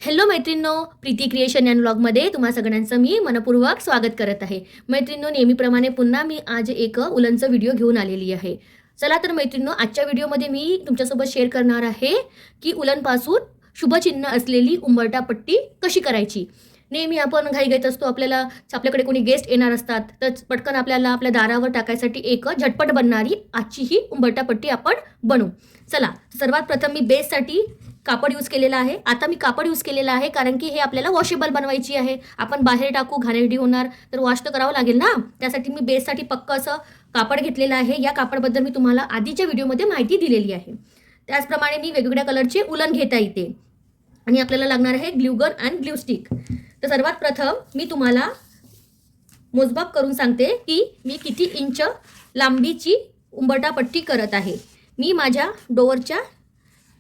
Hello मैत्रिणींनो, Preeti creation and व्लॉगमध्ये तुम्हा सगळ्यांचं मी मनपूर्वक स्वागत करत आहे. मैत्रिणींनो, नेहमीप्रमाणे पुन्हा मी आज एक उलनचा व्हिडिओ घेऊन आलेली आहे. चला तर मैत्रिणींनो, आजच्या व्हिडिओमध्ये मी तुमच्यासोबत शेअर करणार आहे की उलनपासून शुभचिन्ह असलेली उंबरठा पट्टी कशी करायची. नेहमी आपण घाईघाईत असतो, आपल्याकडे कोणी गेस्ट येणार असतात, तर पटकन आपल्याला आपल्या दारावर टाकायसाठी एक झटपट बनणारी आजची ही उंबरठा पट्टी आपण बनवू. चला, सर्वात प्रथम मी बेससाठी कापड यूज केलेला आहे. आता मी कापड यूज केलेला आहे कारण की हे आपल्याला वॉशेबल बनवायची आहे. आपण बाहेर टाकू, घाणेरडी होणार, तर वॉश तर करावं लागेल ना. त्यासाठी मी बेससाठी पक्क असं कापड घेतलेलं आहे. या कापडाबद्दल मी तुम्हाला आधीच्या व्हिडिओमध्ये माहिती दिलेली आहे. त्याचप्रमाणे मी वेगवेगळ्या कलरचे उलन घेता येते आणि आपल्याला लागणार आहे glue gun and glue stick. तर सर्वात प्रथम मी तुम्हाला मोजमाप करून सांगते की मी किती इंच लांबीची उंबरठा पट्टी करत आहे. मी माझ्या डोअरच्या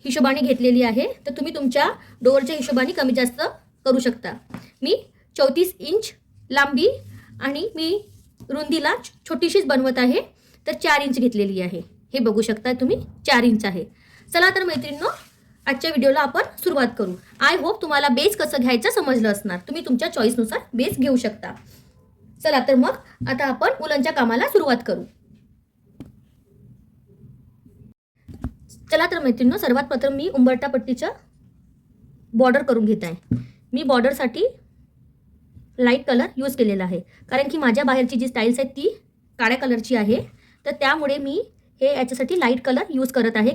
हिशोबाने घेतलेली आहे, तर तुम्ही तुमच्या डोअरच्या हिशोबाने कमी जास्त करू शकता. मी 34 इंच लांबी आणि मी रुंदीला छोटीशीच बनवत आहे, तर 4 इंच घेतलेली आहे. हे बघू शकता तुम्ही, 4 इंच आहे. चला तर मैत्रिणींनो, आजच्या व्हिडिओला आपण सुरुवात करू. आय होप तुम्हाला बेस कसं घ्यायचं समजलं असणार. तुम्ही तुमच्या चॉईसनुसार बेस घेऊ शकता. चला तर मग आता आपण उलनच्या कामाला सुरुवात करू. चला तर मैत्रिणींनो, सर्वात प्रथम मी उंबरठा पट्टीचा बॉर्डर करून घेत आहे. मी बॉर्डरसाठी लाईट कलर यूज केलेला आहे कारण की माझ्या बाहेरची जी स्टाईल्स आहे ती काळ्या कलरची आहे, तर त्यामुळे मी हे याच्यासाठी लाईट कलर यूज करत आहे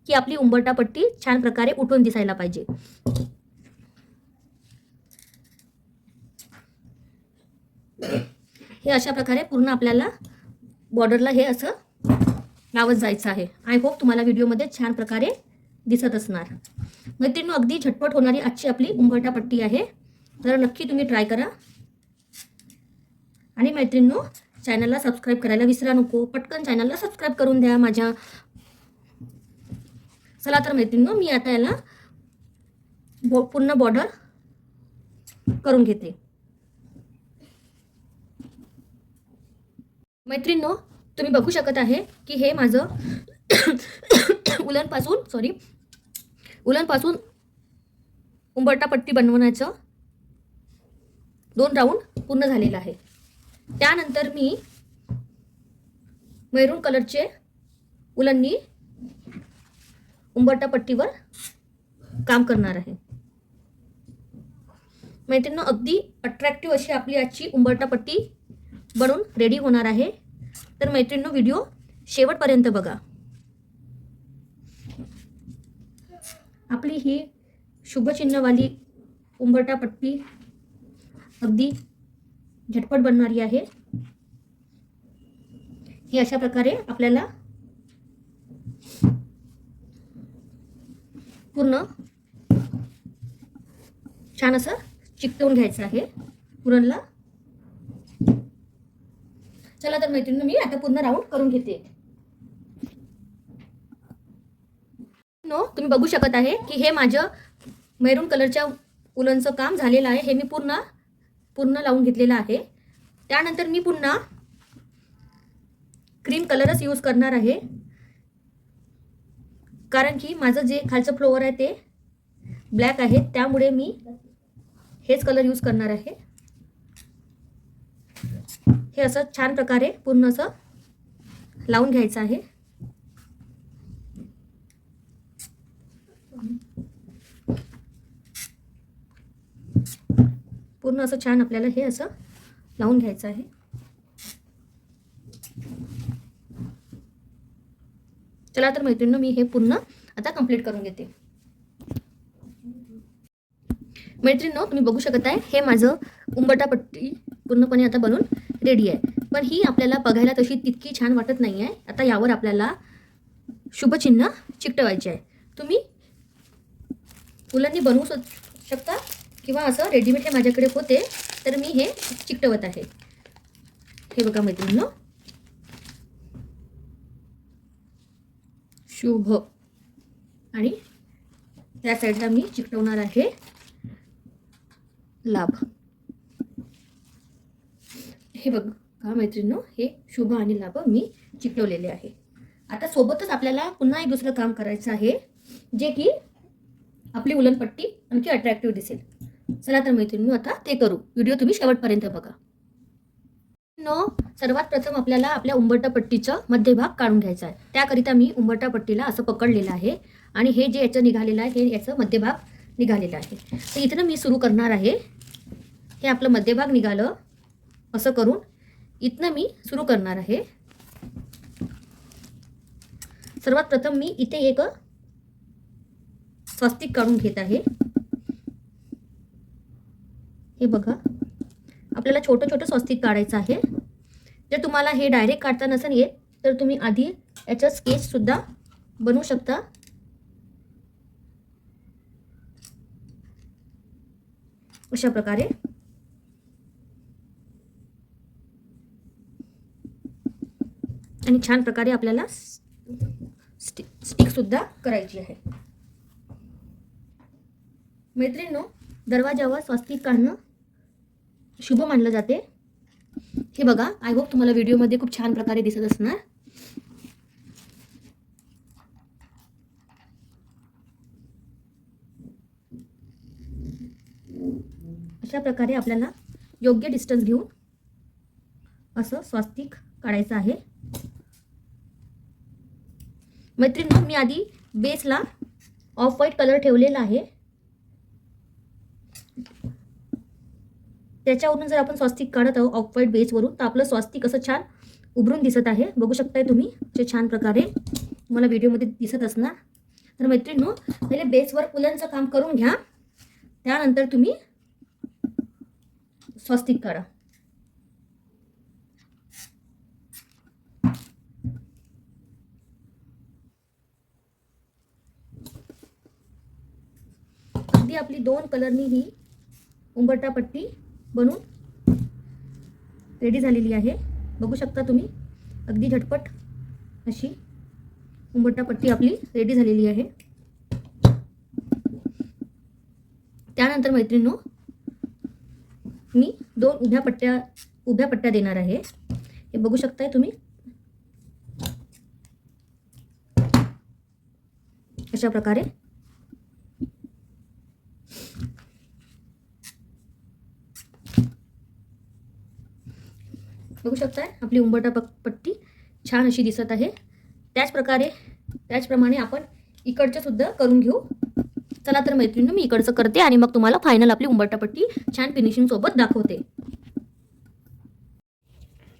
की आपली उंबरठा पट्टी छान प्रकारे उठून दिसायला पाहिजे. हे अशा प्रकारे पूर्ण आपल्याला बॉर्डरला हे असं लावत जायचं आहे. आय होप तुम्हाला व्हिडिओमध्ये छान प्रकारे दिसत असणार. मैत्रिणींनो, अगदी झटपट होणारी आजची आपली उंबरठा पट्टी आहे, तर नक्की तुम्ही ट्राय करा. आणि मैत्रिणींनो, चॅनलला सबस्क्राईब करायला विसरा नको. पटकन चॅनलला सबस्क्राईब करून द्या माझ्या. चला तर मैत्रिणींनो, मी आता याला पूर्ण बॉर्डर करून घेते. मैत्रिणींनो, तुम्ही बघू शकत आहे की हे माझं उलनपासून उंबरठा पट्टी बनवण्याचं 2 राऊंड पूर्ण झालेलं आहे. त्यानंतर मी मैरून कलरचे उलननी उंबरठा पट्टीवर काम करणार आहे. मैत्रिणींनो, अगदी अट्रॅक्टिव्ह अशी आपली आजची उंबरठा पट्टी बनवून रेडी होणार आहे. तर मैत्रिणींनो, व्हिडिओ शेवटपर्यंत बघा. आपली ही शुभचिन्हवाली उंबरठा पट्टी अगदी झटपट बनणारी आहे. ही अशा प्रकारे आपल्याला पूर्ण छान असं चिकटवून घ्यायचं आहे उलनला. चला तर मैत्रिणींनो, मी आता पूर्ण राऊंड करून घेते. तुम्ही बघू शकत आहे की हे माझं मैरून कलरच्या उलनचं काम झालेलं आहे. हे मी पूर्ण लावून घेतलेलं आहे. त्यानंतर मी पुन्हा क्रीम कलरच यूज करणार आहे कारण की माझं जे खालचं फ्लोअर आहे ते ब्लॅक आहे, त्यामुळे मी हेच कलर यूज करणार आहे. हे असं छान प्रकारे पूर्ण असं लावून घ्यायचं आहे. पूर्ण असं छान आपल्याला हे असं लावून घ्यायचं आहे. चला तर मैत्रिणींनो, मी हे पूर्ण आता कंप्लीट करून घेते. मैत्रिणींनो, तुम्ही बघू शकत आहे हे माझं उंबरठा पट्टी पूर्णपणे आता बनून रेडी आहे. पण ही आपल्याला बघायला तशी तितकी छान वाटत नाही आहे. आता यावर आपल्याला शुभचिन्ह चिकटवायचे आहे. तुम्ही उलननी बनवू शकता किंवा असं रेडीमेड हे माझ्याकडे होते, तर मी हे चिकटवत आहे. हे बघा मैत्रिणींनो, शुभ आणि त्या साईडला मी चिकटवणार आहे लाभ. हे बघा मैत्रिणींनो, हे शुभ आणि लाभ मी चिकटवलेले आहे. आता सोबतच आपल्याला पुन्हा एक दुसरं काम करायचं आहे, जे की आपली उलनपट्टी आणखी अट्रॅक्टिव्ह दिसेल. चला तर मैत्रिणी आता ते करू. व्हिडिओ तुम्ही शेवटपर्यंत बघा. सर्वात प्रथम आपल्याला आपल्या उंबरठा मध्यभाग काढून घ्यायचा आहे. त्याकरिता मी उंबरठा पट्टीला असं पकडलेलं आहे आणि हे जे याचं निघालेलं आहे हे याचं मध्यभाग निघालेलं आहे. तर इथं मी सुरू करणार आहे. हे आपलं मध्यभाग निघालं असं करून इथनं मी सुरू करणार आहे. सर्वात प्रथम मी इथे एक स्वस्तिक काढून घेत आहे. हे बघा, आपल्याला छोटं छोटं स्वस्तिक काढायचं आहे. जर तुम्हाला हे डायरेक्ट काढता नसेल येत तर तुम्ही आधी याचं स्केच सुद्धा बनवू शकता. अशा प्रकारे आणि छान प्रकारे आपल्याला स्टिक सुद्धा करायची आहे. मैत्रिणींनो, दरवाजावर स्वस्तिक काढणं शुभ मानलं जाते. हे बघा, आय होप तुम्हाला व्हिडिओमध्ये खूप छान प्रकारे दिसत असणार. अशा प्रकारे आपल्याला योग्य डिस्टन्स घेऊन असं स्वस्तिक काढायचं आहे. मैत्रिणींनो, मी आधी बेसला ऑफ व्हाईट कलर ठेवलेला आहे. त्याच्यावरून जर आपण स्वस्तिक काढत आहोत ऑफ व्हाईट बेसवरून तर आपलं स्वस्तिक असं छान उभरून दिसत आहे. बघू शकताय तुम्ही जे छान प्रकारे तुम्हाला व्हिडिओमध्ये दिसत असणार. तर मैत्रिणींनो, पहिले बेसवर उलनचं काम करून घ्या, त्यानंतर तुम्ही स्वस्तिक काढा. अगदी आपली 2 कलरनी ही उंबरठा पट्टी बनवून रेडी झालेली आहे. बघू शकता तुम्ही अगदी झटपट अशी उंबरठा पट्टी आपली रेडी झालेली आहे. त्यानंतर मैत्रिणींनो, मी 2 उभ्या पट्ट्या देणार आहे. हे बघू शकताय तुम्ही अशा प्रकारे. बघू शकताय आपली उंबरठा पट्टी छान अशी दिसत आहे. त्याचप्रमाणे आपण इकडचं सुद्धा करून घेऊ. चला तर मैत्रिणींनो, मी इकडचं करते आणि मग तुम्हाला फायनल आपली उंबरठा पट्टी छान फिनिशिंग सोबत दाखवते.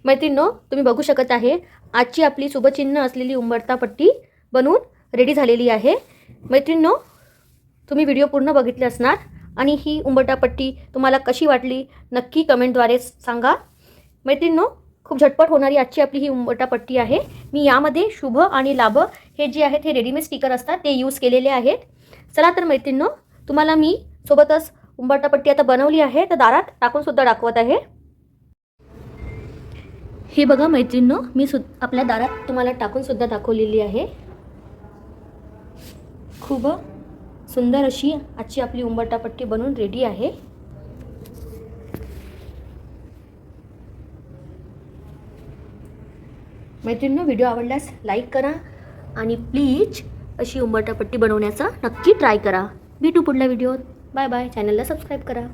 मैत्रिणींनो, तुम्ही बघू शकत आहे आजची आपली शुभचिन्ह असलेली उंबरठा पट्टी बनवून रेडी झालेली आहे. मैत्रिणींनो, तुम्ही व्हिडिओ पूर्ण बघितले असणार आणि ही उंबरठा पट्टी तुम्हाला कशी वाटली नक्की कमेंटद्वारे सांगा. मैत्रिणींनो, खूप झटपट होणारी आजची आपली ही उंबरठा पट्टी आहे. मी यामध्ये शुभ आणि लाभ हे जे आहेत हे रेडीमेड स्टिकर असतात ते यूज केलेले आहेत. चला तर मैत्रिणींनो, तुम्हाला मी सोबतच उंबरठा पट्टी आता बनवली आहे तर दारात टाकून सुद्धा दाखवत आहे. हे बघा मैत्रिणींनो, मी आपल्या दारात तुम्हाला टाकून सुद्धा दाखवलेली आहे. खूप सुंदर अशी आजची आपली उंबरठा पट्टी बनवून रेडी आहे. मैत्रिणींनो, व्हिडिओ आवडल्यास लाईक करा आणि प्लीज अशी उंबरठा पट्टी बनवण्याचा नक्की ट्राय करा. भेटू पुढल्या व्हिडिओत. Bye bye. चॅनलला सबस्क्राईब करा.